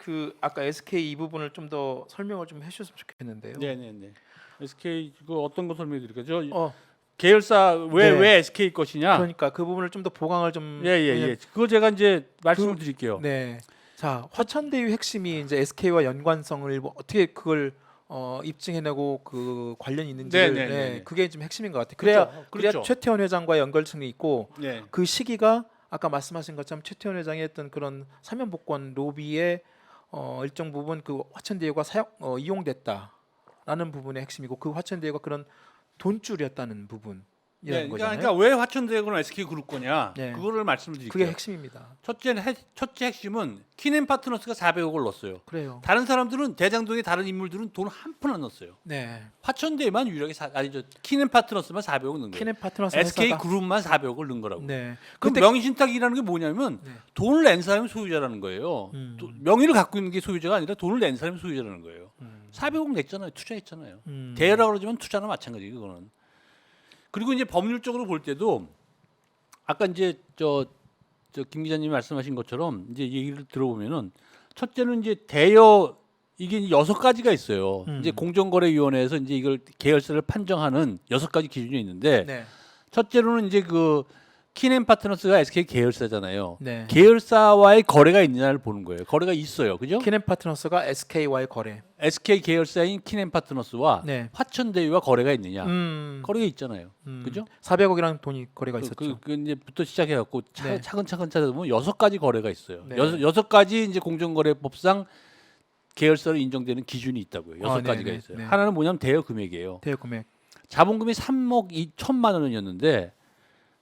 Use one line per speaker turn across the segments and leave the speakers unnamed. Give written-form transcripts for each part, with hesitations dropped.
그 아까 SK 이 부분을 좀 더 설명을 좀 해주셨으면 좋겠는데요.
네네네. SK 그 어떤 거 설명드릴까요? 저
어,
계열사 왜
네.
SK 것이냐?
그러니까 그 부분을 좀 더 보강을 좀
예예예. 그거 제가 이제 말씀을
그-
드릴게요.
네. 자, 화천대유 핵심이 이제 SK와 연관성을 뭐 어떻게 그걸 입증해내고 그 관련이 있는지를
네네네네.
그게 좀 핵심인 것 같아요. 그래야
그렇죠.
그래야 최태원 회장과 연결성이 있고
네.
그 시기가 아까 말씀하신 것처럼 최태원 회장이 했던 그런 사면복권 로비의 일정 부분 그 화천대유가 이용됐다라는 부분의 핵심이고 그 화천대유가 그런 돈줄이었다는 부분이라는
네,
거잖아요.
그러니까 왜 화천대유는 SK 그룹 거냐?
네.
그거를 말씀드릴게요.
그게 핵심입니다.
첫째 핵심은 키넨파트너스가 400억을 넣었어요.
그래요.
다른 사람들은 대장동의 다른 인물들은 돈 한 푼 안 넣었어요.
네.
화천대유만 유일하게 키넨파트너스만 400억 넣은 거예요.
키넨 파트너스
SK
회사가
그룹만 400억을 넣은 거라고.
네.
그
근데
명의신탁이라는 게 뭐냐면
네.
돈을 낸 사람이 소유자라는 거예요. 명의를 갖고 있는 게 소유자가 아니라 돈을 낸 사람이 소유자라는 거예요. 400억 냈잖아요. 투자했잖아요. 대여라고 그러지만 투자나 마찬가지예요. 그거는. 그리고 이제 법률적으로 볼 때도 아까 이제 김 기자님이 말씀하신 것처럼 이제 얘기를 들어보면은 첫째는 이제 대여 이게 6가지가 있어요. 이제 공정거래위원회에서 이제 이걸 계열사를 판정하는 6가지 기준이 있는데
네.
첫째로는 이제 그 키넨파트너스가 SK 계열사잖아요.
네.
계열사와의 거래가 있느냐를 보는 거예요. 거래가 있어요. 그죠?
키넨 파트너스가 SK와의 거래.
SK 계열사인 키넨파트너스와
네.
화천대유와 거래가 있느냐?
음.
거래가 있잖아요. 그죠?
400억이라는 돈이 거래가 있었죠.
그 이제부터 시작해갖고
네.
차근차근 찾아보면 6가지 거래가 있어요.
네.
6가지 이제 공정거래법상 계열사로 인정되는 기준이 있다고요. 6가지가
네네.
있어요.
네.
하나는 뭐냐면 대여 금액이에요.
대여 금액.
자본금이 3억 2천만 원이었는데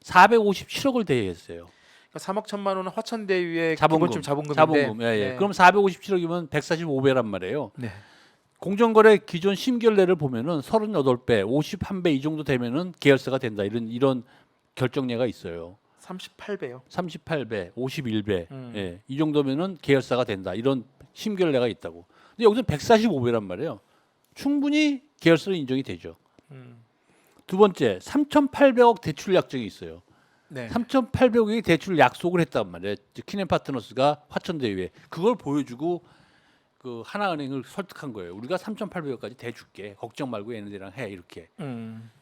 457억을 대여했어요.
그러니까 3억 1천만 원은 화천대유의
자본금.
기본적 자본금인데.
자본금. 예, 예.
네.
그럼 457억이면 145배란 말이에요.
네.
공정거래 기존 심결례를 보면은 38배, 51배 이 정도 되면은 계열사가 된다. 이런 결정례가 있어요.
38배요.
38배, 51배. 예. 이 정도면은 계열사가 된다. 이런 심결례가 있다고. 근데 여기서 145배란 말이에요. 충분히 계열사로 인정이 되죠. 두 번째, 3,800억 대출 약정이 있어요.
네.
3,800억의 대출 약속을 했단 말이에요. 키넨파트너스가 화천대유에 그걸 보여주고 그 하나은행을 설득한 거예요. 우리가 3,800억까지 대줄게. 걱정 말고 얘네들이랑 해 이렇게.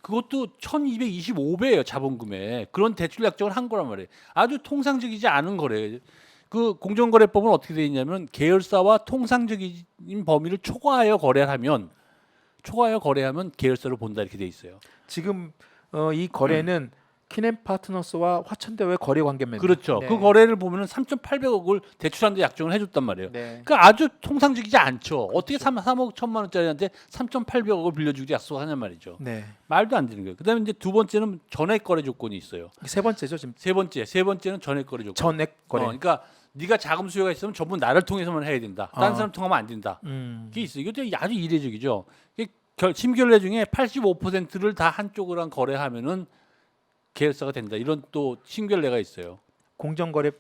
그것도 1,225배예요 자본금에. 그런 대출 약정을 한 거란 말이에요. 아주 통상적이지 않은 거래요. 그 공정거래법은 어떻게 되어 있냐면 계열사와 통상적인 범위를 초과하여 거래하면 계열사로 본다 이렇게 돼 있어요.
지금 이 거래는 키넨 파트너스와 화천대유의 거래 관계입니다.
그렇죠.
네.
그 거래를 보면은 3,800억을 대출하는데 약정을 해줬단 말이에요.
네.
그러니까 아주 통상적이지 않죠. 어떻게 3억 1천만 원짜리한테 3,800억을 빌려주기 약속하냔 말이죠.
네.
말도 안 되는 거예요. 그다음에 이제 두 번째는 전액 거래 조건이 있어요.
세 번째죠 지금.
세 번째는 전액 거래 조건.
전액 거래.
그러니까 네가 자금 수요가 있으면 전부 나를 통해서만 해야 된다. 다른 사람 통하면 안 된다. 그게 있어요. 이것도 아주 이례적이죠. 심결례 중에 85%를 다 한쪽으로 한 거래하면은 계열사가 된다. 이런 또 심결례가 있어요.
공정거래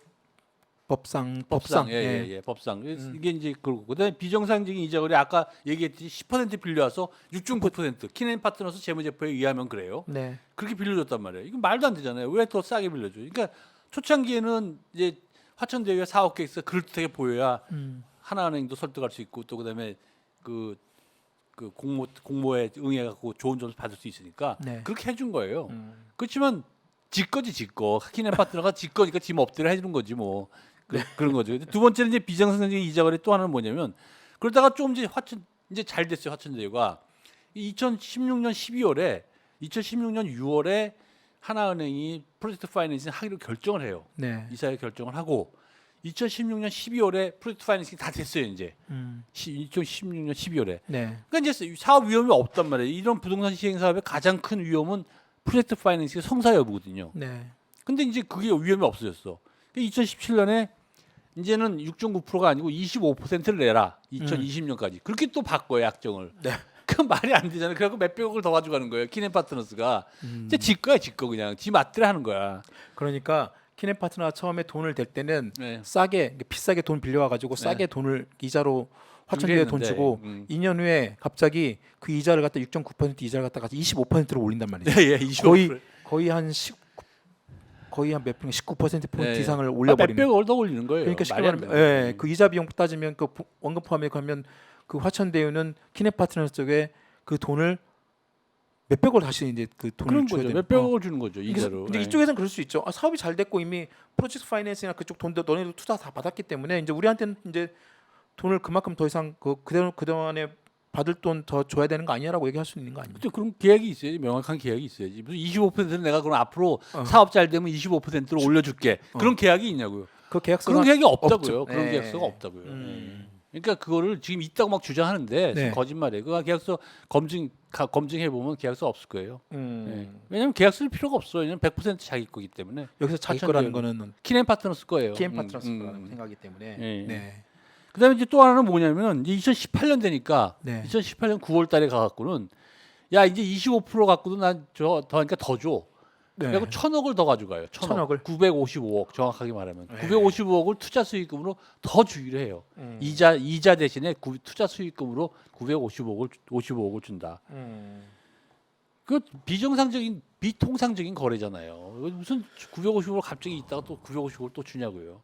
법상.
예. 법상. 이게 이제 그러고 그다음에 비정상적인 이자 거래 아까 얘기했듯이 10% 빌려와서 6.9% 키넨 파트너스 재무제표에 의하면 그래요.
네.
그렇게 빌려줬단 말이에요. 이거 말도 안 되잖아요. 왜 더 싸게 빌려줘? 그러니까 초창기에는 이제 화천대유가 4억 개에서 그럴듯하게 보여야 하나은행도 설득할 수 있고 또 그다음에 그 공모에 응해갖고 좋은 점수 받을 수 있으니까
네.
그렇게 해준 거예요. 그렇지만 지거지 지거. 키넨 파트너가 지거니까 지 엎드려 해주는 거지 뭐. 그런 거죠. 두 번째는 이제 비정상적인 이자 거래 또 하나는 뭐냐면 그러다가 좀 이제 잘 됐어요 화천대유가 2016년 6월에 하나은행이 프로젝트 파이낸싱 하기로 결정을 해요.
네.
이사회 결정을 하고 2016년 12월에 프로젝트 파이낸싱이 다 됐어요 이제. 2016년 12월에.
네.
그러니까 이제 사업 위험이 없단 말이에요. 이런 부동산 시행 사업의 가장 큰 위험은 프로젝트 파이낸싱의 성사 여부거든요.
네.
근데 이제 그게 위험이 없어졌어. 2017년에 이제는 6.9%가 아니고 25%를 내라. 2020년까지. 그렇게 또 바꿔요 약정을.
네.
그 말이 안 되잖아요. 그래갖고 몇백억을 더 가져가는 거예요. 키넨 파트너스가. 이제 지거야 지거 그냥. 지 맛대로 하는 거야.
그러니까 키넨 파트너가 처음에 돈을 댈 때는
네.
비싸게 돈 빌려와 가지고 싸게 돈을 이자로 화천대유에 돈
그랬는데,
주고 2년 후에 갑자기 그 이자를 갖다 6.9% 이자를 갖다가 25%로 올린단 말이에요.
예, 25%.
거의 거의 한 몇 평 19% 포인트
네.
이상을 올려버리는.
몇백억을 더 올리는 거예요.
그러니까 쉽게
말이 안
말하면
돼요.
그 이자 비용 따지면 그 원금 포함해 가면 그 화천대유는 키네파트너스 쪽에 그 돈을 몇백억을 다시 이제 그 돈을
그런
줘야
거죠.
되는.
몇백억을 주는 거죠.
그래서
이자로.
근데
네.
이쪽에서는 그럴 수 있죠. 사업이 잘 됐고 이미 프로젝트 파이낸스나 그쪽 돈도 너네도 투자 다 받았기 때문에 이제 우리한테는 이제 돈을 그만큼 더 이상 그동안에 받을 돈 더 줘야 되는 거 아니야라고 얘기할 수 있는 거 아닙니까?
그렇죠. 그럼 계약이 있어야지. 명확한 계약이 있어야지. 무슨 25%는 내가 그럼 앞으로 사업 잘 되면 25%를 올려줄게. 그런 계약이 있냐고요.
그 계약서가
그런 계약이 없다고요.
없죠.
그런
네.
계약서가 없다고요. 그러니까 그거를 지금 있다고 막 주장하는데
네.
거짓말이에요. 그 계약서 검증해 보면 계약서 없을 거예요. 네.
음.
왜냐하면 계약서 쓸 필요가 없어요. 왜냐면 100% 자기 거기 때문에.
여기서 자기
화천대유는.
거라는 거는
키넨 파트너스 거예요.
키엠 파트너스 거라는 생각이기 때문에.
예.
네.
그다음에 이제 또 하나는 뭐냐면 이제 2018년 되니까
네.
2018년 9월달에 가갖고는 야 이제 25% 갖고도 난더 하니까 더 줘.
네.
그리고 1,000억을 더 가져가요.
1,000억을?
955억 정확하게 말하면
네.
955억을 투자 수익금으로 더 주기로 해요. 이자 대신에 투자 수익금으로 55억을 준다. 그 비정상적인 비통상적인 거래잖아요. 무슨 955를 갑자기 있다가 또 955를 또 주냐고요.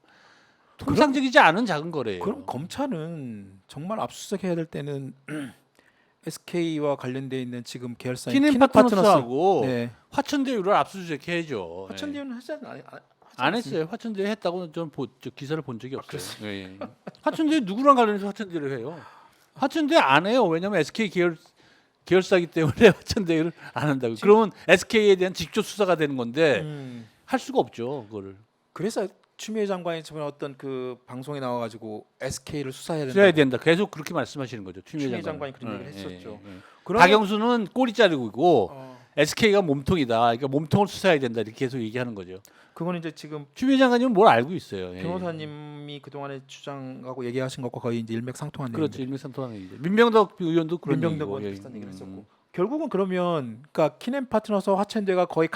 통상적이지 않은 작은 거래예요.
그럼 검찰은 정말 압수수색해야 될 때는 SK와 관련돼 있는 지금 계열사인
키넨파트너스하고
네.
화천대유를 압수수색해야죠.
화천대유는 하지
안 했어요. 화천대유 했다고는 저는 저 기사를 본 적이 없어요. 예. 화천대유 누구랑 관련해서 화천대유를 해요? 화천대유 안 해요. 왜냐하면 SK 계열사기 때문에 화천대유를 안 한다고. 그러면 SK에 대한 직접 수사가 되는 건데 할 수가 없죠. 그거를.
그래서 추미애 장관이 저번에 어떤 그 방송에 나와가지고 SK를 수사해야 된다.
수사해야 된다. 계속 그렇게 말씀하시는 거죠. 추미애
추미애
장관이.
장관이 그런 얘기를 했었죠.
그러면 박영수는 꼬리 자르고
어,
SK가 몸통이다. 그러니까 몸통을 수사해야 된다. 이렇게 계속 얘기하는 거죠.
그거는 이제 지금
추미애 장관님은 뭘 알고 있어요. 예.
변호사님이 그동안에 주장하고 얘기하신 것과 거의 이제 일맥상통한
그렇죠.
내용입니다.
일맥상통하는 얘기죠. 민병덕 의원도 그런
민병덕
얘기고.
의원
예.
비슷한 얘기를 했었고 결국은 그러면 그러니까 키넨파트너스 화천대유가 거의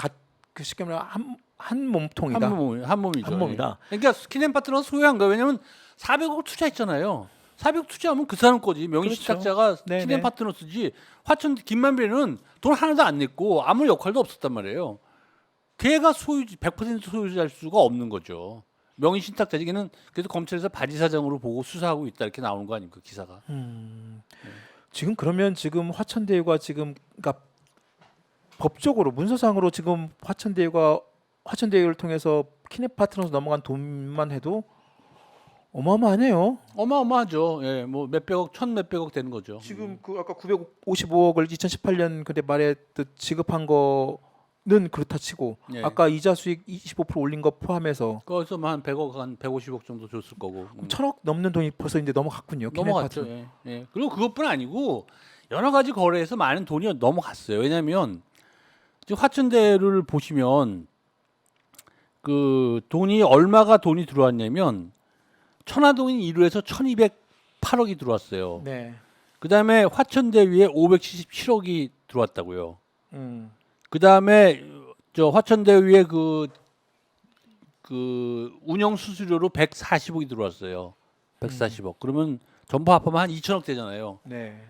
그 쉽게 말하면 한 몸통이다.
한 몸이죠.
한 몸이다.
예. 그러니까 키넨 파트너는 소유한 거예요. 왜냐하면 400억 투자했잖아요. 400억 투자하면 그 사람 거지. 명의
그렇죠.
신탁자가
네,
키넨
네.
파트너스지. 화천 김만배는 돈 하나도 안 냈고 아무 역할도 없었단 말이에요. 걔가 100% 소유자일 수가 없는 거죠. 명의 신탁자지. 걔는 그래서 검찰에서 바지 사장으로 보고 수사하고 있다 이렇게 나오는 거 아닙니까 기사가.
지금 그러면 지금 화천대유가 지금 그러니까 법적으로 문서상으로 지금 화천대유를 통해서 키네파트너스 넘어간 돈만 해도 어마어마하네요.
어마어마하죠. 예, 뭐 몇백억, 몇백억 되는 거죠.
지금 그 아까 955억을 2018년 근데 말에 지급한 거는 그렇다 치고
예.
아까 이자 수익 25% 올린 거 포함해서
거기서 한 100억, 한 150억 정도 줬을 거고.
그럼 1,000억 넘는 돈이 벌써 이제 넘어갔군요.
넘어갔죠.
키네파트너.
예. 그리고 그것뿐 아니고 여러 가지 거래에서 많은 돈이 넘어갔어요. 왜냐하면 지금 화천대유를 보시면 그 돈이 얼마가 돈이 들어왔냐면 천화동인 1호에서 1,208억이 들어왔어요.
네.
그다음에 화천대유에 577억이 들어왔다고요.
음.
그다음에 저 화천대유에 그 운영 수수료로 140억이 들어왔어요. 140억. 그러면 전부 합하면 한 2천억 되잖아요.
네.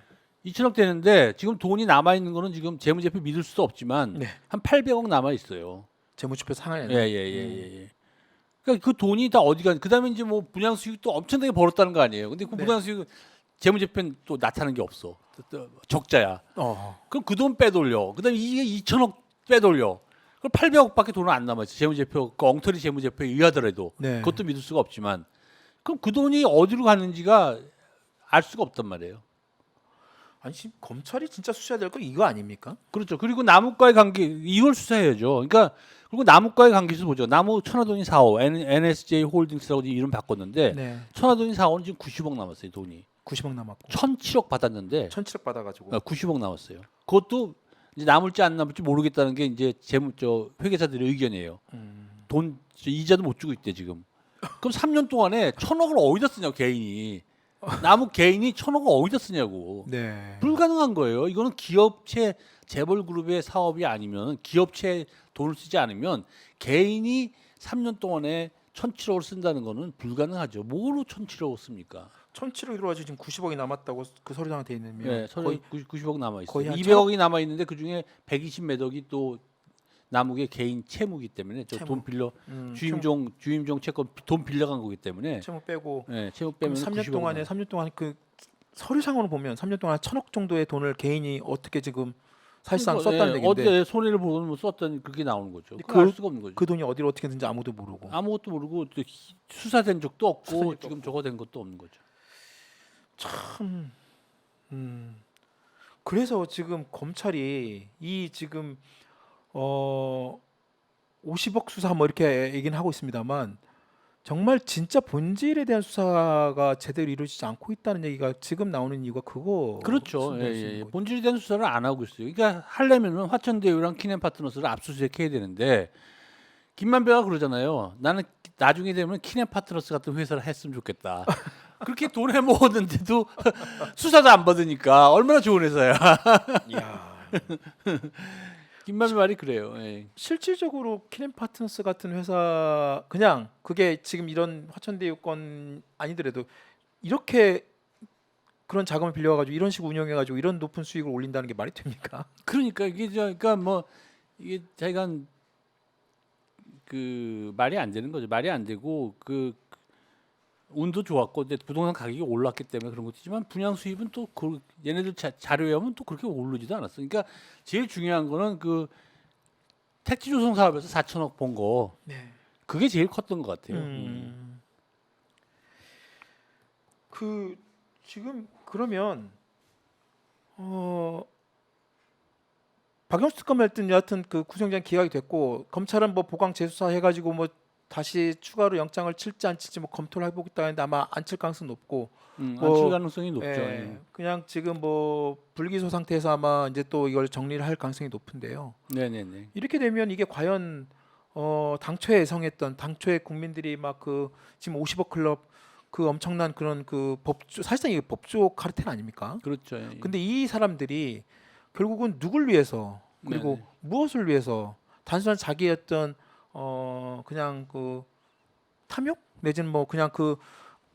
2천억 되는데 지금 돈이 남아 있는 거는 지금 재무제표 믿을 수도 없지만
네.
한 800억 남아 있어요.
재무지표 상하네.
예. 그러니까 그 돈이 다 어디 가? 그다음에 이제 뭐 분양 수익도 엄청나게 벌었다는 거 아니에요. 근데 그
네.
분양 수익 재무제표는 또 나타나는 게 없어. 또 적자야.
어.
그럼 그 돈 빼돌려. 그다음에 이게 2천억 빼돌려. 그럼 800억밖에 돈은 안 남아 있어. 재무제표 그 엉터리 재무제표에 의하더라도
네.
그것도 믿을 수가 없지만 그럼 그 돈이 어디로 갔는지가 알 수가 없단 말이에요.
아니 지금 검찰이 진짜 수사해야 될 거 이거 아닙니까?
그렇죠. 그리고 남욱과의 관계 이걸 수사해야죠. 그러니까 그리고 남욱과의 관계에서 보죠. 남욱 천화동인 4호 NSJ 홀딩스라고 이름 바꿨는데
네.
천화동인 4호는 지금 90억 남았어요. 돈이
90억 남았고
1,007억 받았는데
1,007억 받아가지고
90억 남았어요. 그것도 이제 남을지 안 남을지 모르겠다는 게 이제 회계사들의 의견이에요. 돈 이자도 못 주고 있대 지금. 그럼 3년 동안에 1,000억을 어디다 쓰냐고 개인이. 남욱 개인이 1,000억을 어디다 쓰냐고.
네.
불가능한 거예요. 이거는 기업체 재벌그룹의 사업이 아니면 기업체 돈을 쓰지 않으면 개인이 3년 동안에 1,007억을 쓴다는 거는 불가능하죠. 뭐로 1,007억을 씁니까?
1,007억이 들어가지고 지금 90억이 남았다고 그 서류상에 돼 있는
네,
거의
90억 남아 있어요.
거의 한
200억이 남아 있는데 그 중에 120 몇 억이 또 남욱의 개인 채무기 때문에 저 돈
채무.
빌려
채무,
주임종 채권 돈 빌려간 거기 때문에
채무 빼고
예, 채무
그럼
빼면
3년 동안에 3년 동안 그 서류상으로 보면 3년 동안 1,000억 정도의 돈을 개인이 어떻게 지금 사실상 썼다는 얘기인데
어디에 손해를 보면 뭐 썼던 그렇게 나오는 거죠.
근데
그걸 알 수가 없는 거죠.
그 돈이 어디로 어떻게 된지 아무도 모르고
아무것도 모르고 또 수사된 적도 없고
수사된 적도
지금
없고.
저거 된 것도 없는 거죠.
참 그래서 지금 검찰이 이 지금 50억 수사 뭐 이렇게 얘기는 하고 있습니다만 정말 진짜 본질에 대한 수사가 제대로 이루어지지 않고 있다는 얘기가 지금 나오는 이유가 그거
그렇죠.
말씀드릴 수 있는
예.
거죠.
본질에 대한 수사를 안 하고 있어요. 그러니까 하려면은 화천대유랑 키넨파트너스를 압수수색해야 되는데 김만배가 그러잖아요. 나는 나중에 되면 키넨파트너스 같은 회사를 했으면 좋겠다. 그렇게 돈 해먹었는데도 수사도 안 받으니까 얼마나 좋은 회사야.
이야.
김만배 말이 그래요. 예.
실질적으로 키넨파트너스 같은 회사 그냥 그게 지금 이런 화천대유 건 아니더라도 이렇게 그런 자금을 빌려가지고 이런 식으로 운영해가지고 이런 높은 수익을 올린다는 게 말이 됩니까?
그러니까 이게 그러니까 뭐 이게 자기가 그 말이 안 되는 거죠. 말이 안 되고 그 운도 좋았고 근데 부동산 가격이 올랐기 때문에 그런 것이지만 분양 수입은 또 얘네들 자료에 하면 또 그렇게 오르지도 않았어. 그러니까 제일 중요한 거는 그 택지 조성 사업에서 4천억 번 거
네.
그게 제일 컸던 것 같아요.
그 지금 그러면 박영수 특검 했던 여하튼 그 구속영장 기각이 됐고 검찰은 뭐 보강 재수사 해가지고 뭐 다시 추가로 영장을 칠지 안 칠지 뭐 검토를 해보겠다 했는데 아마 안 칠 가능성이 높고
안
뭐,
칠 가능성이 높죠.
예, 그냥 지금 뭐 불기소 상태에서 아마 이제 또 이걸 정리를 할 가능성이 높은데요.
네네네.
이렇게 되면 이게 과연 당초에 예상했던 당초에 국민들이 막 그 지금 50억 클럽 그 엄청난 그런 그 법조 사실상 이게 법조 카르텔 아닙니까?
그렇죠. 예.
근데 이 사람들이 결국은 누굴 위해서 그리고
네네.
무엇을 위해서 단순한 자기의 어떤 그냥 그 탐욕 내지는 뭐 그냥 그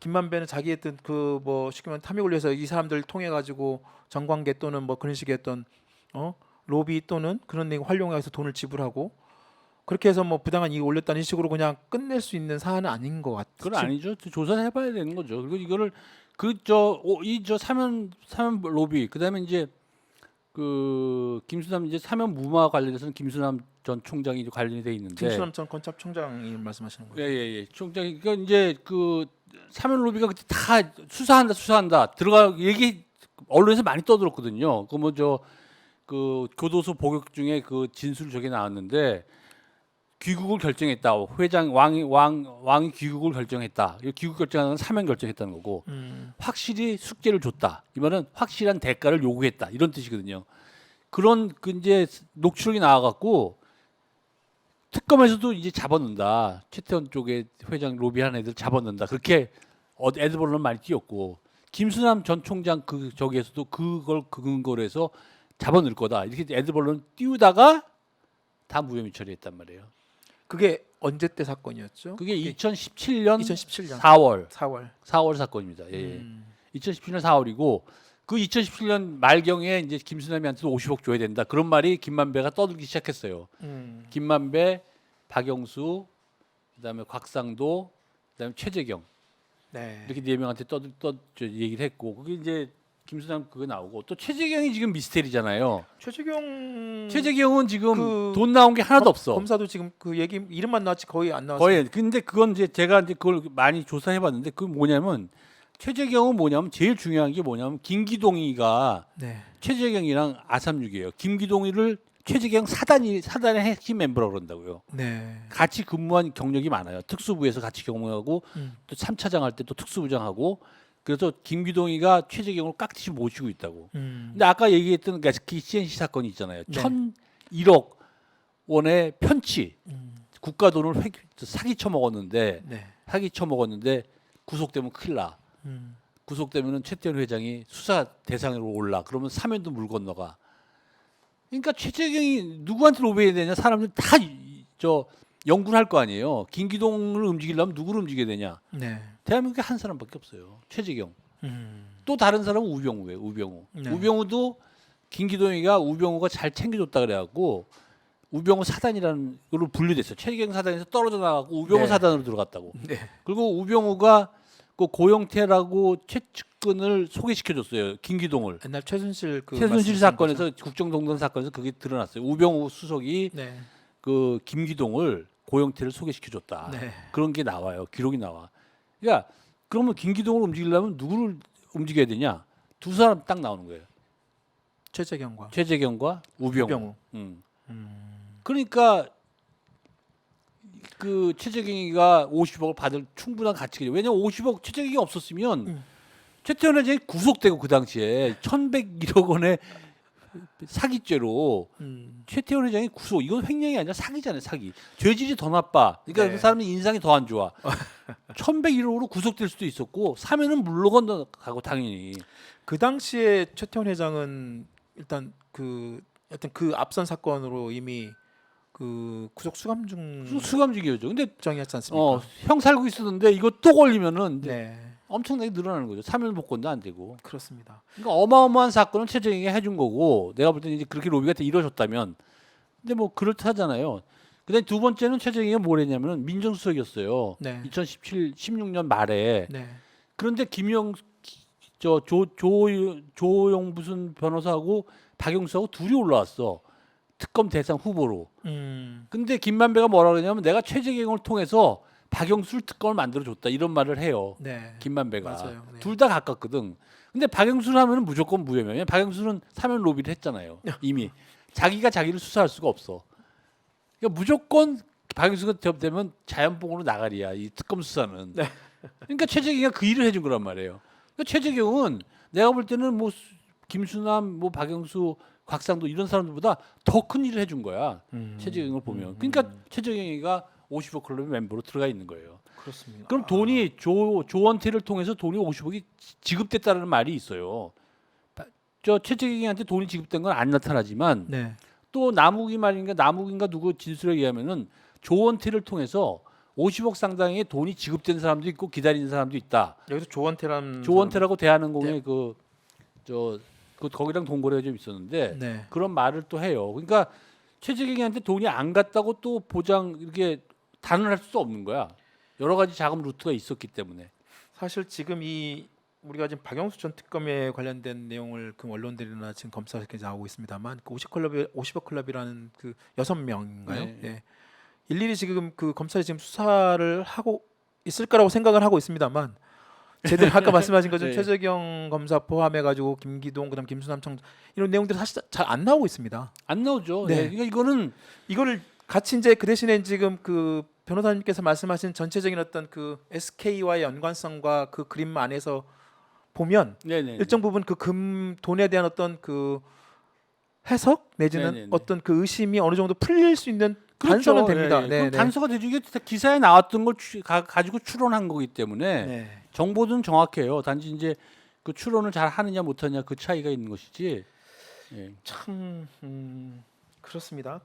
김만배는 자기의 어떤 그 뭐 쉽게 말하면 탐욕을 위해서 이 사람들을 통해 가지고 정관계 또는 뭐 그런 식의 어떤 로비 또는 그런 내용 활용해서 돈을 지불하고 그렇게 해서 뭐 부당한 이익 올렸다는 식으로 그냥 끝낼 수 있는 사안은 아닌 것 같아요.
그건 아니죠. 조사를 해봐야 되는 거죠. 그리고 이거를 저 사면 로비 그다음에 이제 그 김수남 이제 사면 무마 관련해서는 김수남 전 총장이 이제 관련이 돼 있는데
김수남 전 검찰총장이 말씀하시는 거예요.
예예예 총장이 그러니까 이제 그 사면 로비가 그때 다 수사한다 들어가 얘기 언론에서 많이 떠들었거든요. 그 뭐 저 그 교도소 복역 중에 그 진술 저게 나왔는데 귀국을 결정했다. 회장 왕이 귀국을 결정했다. 이 귀국 결정하는 건 사면 결정했다는 거고 확실히 숙제를 줬다. 이 말은 확실한 대가를 요구했다. 이런 뜻이거든요. 그런 그 이제 녹취록이 나와갖고 특검에서도 이제 잡아넣는다. 최태원 쪽에 회장 로비한 애들 잡아넣는다. 그렇게 애들 언론 많이 띄었고 김수남 전 총장 그 저기에서도 그걸 그 근거로 해서 잡아넣을 거다. 이렇게 애들 언론 띄우다가 다 무혐의 처리했단 말이에요.
그게 언제 때 사건이었죠?
그게 2017년
2017년
4월 사건입니다. 예. 2017년 4월이고 그 2017년 말경에 이제 김수남이한테도 50억 줘야 된다. 그런 말이 김만배가 떠들기 시작했어요. 김만배, 박영수, 그다음에 곽상도, 그다음에 최재경
네.
이렇게 네 명한테 얘기를 했고 그게 이제 김수남 그거 나오고 또 최재경이 지금 미스테리잖아요. 최재경은 지금
그
돈 나온 게 하나도 없어.
검사도 지금 그 얘기 이름만 나왔지 거의 안 나왔어요.
거의 근데 그건 이제 제가 이제 그걸 많이 조사해봤는데 그 뭐냐면 최재경은 뭐냐면 제일 중요한 게 뭐냐면 김기동이가
네.
최재경이랑 아삼육이에요. 김기동이를 최재경 사단의 핵심 멤버라고 그런다고요.
네.
같이 근무한 경력이 많아요. 특수부에서 같이 근무하고 또 3차장 할 때 또 특수부장하고 그래서 김기동이가 최재경을 깍듯이 모시고 있다고. 근데 아까 얘기했던 그 CNC 사건이 있잖아요.
네.
1,001억 원의 편취, 국가 돈을 사기 쳐먹었는데
네.
구속되면 큰일 나. 구속되면은 최태원 회장이 수사 대상으로 올라. 그러면 사면도 물 건너가. 그러니까 최재경이 누구한테 로비해야 되냐? 사람들 다 연구를 할 거 아니에요. 김기동을 움직이려면 누구를 움직여야 되냐?
네.
대한민국에 한 사람밖에 없어요. 최재경. 또 다른 사람은 우병우예요. 우병우.
네.
우병우도 김기동이가 우병우가 잘 챙겨줬다 그래갖고 우병우 사단이라는 걸로 분류됐어요. 최재경 사단에서 떨어져 나가고 우병우
네.
사단으로 들어갔다고.
네.
그리고 우병우가 그 고영태라고 최측근을 소개시켜줬어요. 김기동을.
옛날 최순실 그
최순실
말씀하신
사건에서
거죠?
국정농단 사건에서 그게 드러났어요. 우병우 수석이
네.
그 김기동을 고영태를 소개시켜줬다.
네.
그런 게 나와요. 기록이 나와. 그러니까 그러면 김기동을 움직이려면 누구를 움직여야 되냐? 두 사람 딱 나오는 거예요.
최재경과
최재경과 우병우.
우병우.
그러니까 그 최재경이가 50억을 받을 충분한 가치가 있어요. 왜냐면 50억 최재경이 없었으면 최태원 회장이 구속되고 그 당시에 1,101억 원의 사기죄로 최태원 회장이 구속. 이건 횡령이 아니라 사기잖아요. 사기. 죄질이 더 나빠. 그러니까
네.
그 사람은 인상이 더 안 좋아. 1,101억으로 구속될 수도 있었고 사면은 물러가고 당연히.
그 당시에 최태원 회장은 일단 그 앞선 사건으로 이미 그 구속 수감
수감직이었죠. 근데
중이었지 않습니까?
형 살고 있었는데 이거 또 걸리면은
네,
엄청나게 늘어나는 거죠. 사면 복권도 안 되고.
그렇습니다.
그러니까 어마어마한 사건을 최재경이 해준 거고 내가 볼 때는 이제 그렇게 로비가 이루어졌다면 근데 뭐 그렇다잖아요. 그다음에 두 번째는 최재경이 뭘 했냐면은 민정수석이었어요.
네.
16년 말에.
네,
그런데 조용 무슨 변호사하고 박영수하고 둘이 올라왔어. 특검 대상 후보로. 근데 김만배가 뭐라 그러냐면 내가 최재경을 통해서 박영수를 특검을 만들어 줬다 이런 말을 해요.
네,
김만배가.
맞아요. 네.
둘 다 가깝거든. 근데 박영수를 하면은 무조건 무혐의야. 박영수는 사면 로비를 했잖아요. 이미 자기가 자기를 수사할 수가 없어. 그러니까 무조건 박영수가 되면 자연봉으로 나가리야. 이 특검 수사는.
네.
그러니까 최재경이가 그 일을 해준 거란 말이에요. 그러니까 최재경은 내가 볼 때는 뭐 김수남, 뭐 박영수, 곽상도 이런 사람들보다 더 큰 일을 해준 거야. 최재경을 보면. 그러니까 최재경이가 50억 클럽의 멤버로 들어가 있는 거예요.
그렇습니다.
그럼 돈이 조원태를 통해서 돈이 50억이 지급됐다는 말이 있어요. 저 최재경이한테 돈이 지급된 건 안 나타나지만
네,
또 남욱인가 누구 진술에 의하면은 조원태를 통해서 50억 상당의 돈이 지급된 사람도 있고 기다리는 사람도 있다.
여기서 조원태라는
조원태라고 대한항공의
네.
거기랑 동거래가 좀 있었는데
네,
그런 말을 또 해요. 그러니까 최재경이한테 돈이 안 갔다고 또 보장 이렇게 단언할 수도 없는 거야. 여러 가지 자금 루트가 있었기 때문에.
사실 지금 우리가 지금 박영수 전 특검에 관련된 내용을 그 언론들이나 지금 검사들께 나오고 있습니다만 그 50억 클럽이라는 그 6명인가요?
네.
네. 일일이 지금 그 검찰이 지금 수사를 하고 있을 거라고 생각을 하고 있습니다만 제대로 아까 말씀하신 것처럼
네.
최재경 검사 포함해 가지고 김기동 그다음 김수남 청 이런 내용들이 사실 잘 안 나오고 있습니다.
안 나오죠.
네.
네. 그러니까 이거는
이거를 같이 이제 그 대신에 지금 그 변호사님께서 말씀하신 전체적인 어떤 그 SK와의 연관성과 그 그림 안에서 보면
네네.
일정 부분 그 돈에 대한 어떤 그 해석 내지는
네네네.
어떤 그 의심이 어느 정도 풀릴 수 있는
그렇죠.
단서는 됩니다.
예, 예.
네,
그럼
네.
단서가 되죠. 이게 기사에 나왔던 걸 가지고 추론한 거기 때문에
네.
정보는 정확해요. 단지 이제 그 추론을 잘 하느냐 못하느냐 그 차이가 있는 것이지. 예.
참 그렇습니다.